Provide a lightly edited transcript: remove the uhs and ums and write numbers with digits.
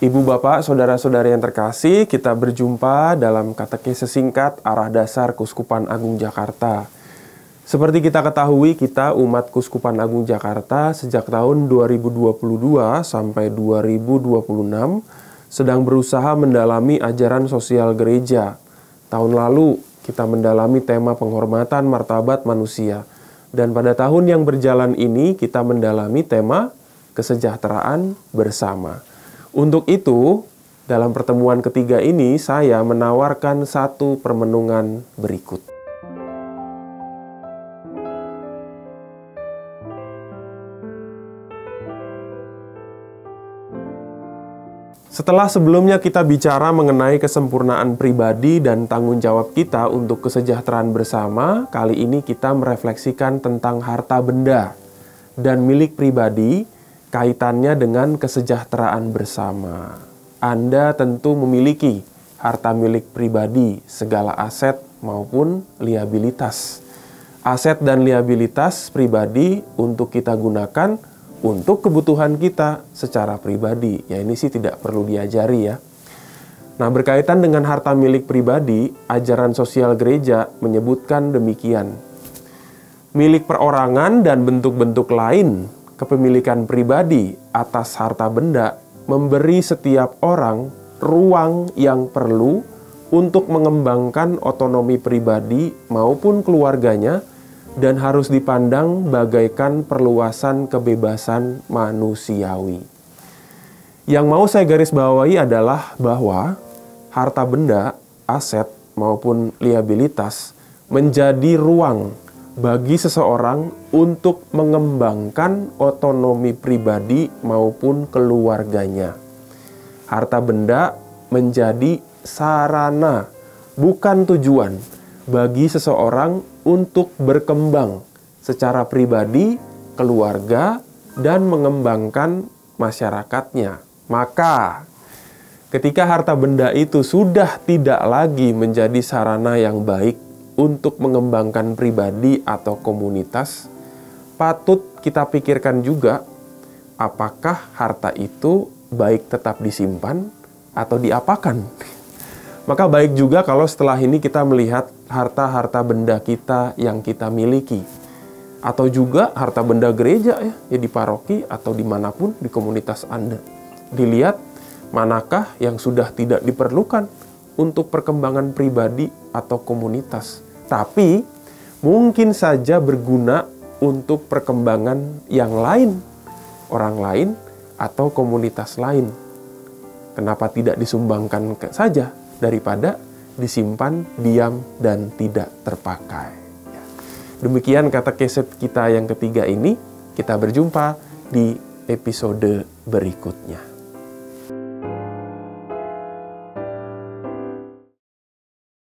Ibu Bapak, Saudara-saudari yang terkasih, kita berjumpa dalam katekese singkat Arah Dasar Kuskupan Agung Jakarta. Seperti kita ketahui, kita umat Kuskupan Agung Jakarta sejak tahun 2022 sampai 2026 sedang berusaha mendalami ajaran sosial gereja. Tahun lalu kita mendalami tema penghormatan martabat manusia. Dan pada tahun yang berjalan ini kita mendalami tema kesejahteraan bersama. Untuk itu, dalam pertemuan ketiga ini saya menawarkan satu permenungan berikut. Setelah sebelumnya kita bicara mengenai kesempurnaan pribadi dan tanggung jawab kita untuk kesejahteraan bersama, kali ini kita merefleksikan tentang harta benda dan milik pribadi, kaitannya dengan kesejahteraan bersama. Anda tentu memiliki harta milik pribadi, segala aset maupun liabilitas. Aset dan liabilitas pribadi untuk kita gunakan untuk kebutuhan kita secara pribadi. Ya, ini sih tidak perlu diajari ya. Nah, berkaitan dengan harta milik pribadi, ajaran sosial gereja menyebutkan demikian. Milik perorangan dan bentuk-bentuk lain kepemilikan pribadi atas harta benda memberi setiap orang ruang yang perlu untuk mengembangkan otonomi pribadi maupun keluarganya dan harus dipandang bagaikan perluasan kebebasan manusiawi. Yang mau saya garis bawahi adalah bahwa harta benda, aset maupun liabilitas menjadi ruang bagi seseorang untuk mengembangkan otonomi pribadi maupun keluarganya. Harta benda menjadi sarana, bukan tujuan, bagi seseorang untuk berkembang secara pribadi, keluarga, dan mengembangkan masyarakatnya. Maka, ketika harta benda itu sudah tidak lagi menjadi sarana yang baik untuk mengembangkan pribadi atau komunitas, patut kita pikirkan juga apakah harta itu baik tetap disimpan atau diapakan. Maka baik juga kalau setelah ini kita melihat harta-harta benda kita yang kita miliki. Atau juga harta benda gereja ya di paroki atau dimanapun di komunitas Anda. Dilihat manakah yang sudah tidak diperlukan untuk perkembangan pribadi atau komunitas. Tapi mungkin saja berguna untuk perkembangan yang lain, orang lain atau komunitas lain. Kenapa tidak disumbangkan saja daripada disimpan, diam, dan tidak terpakai. Demikian katekese kita yang ketiga ini. Kita berjumpa di episode berikutnya.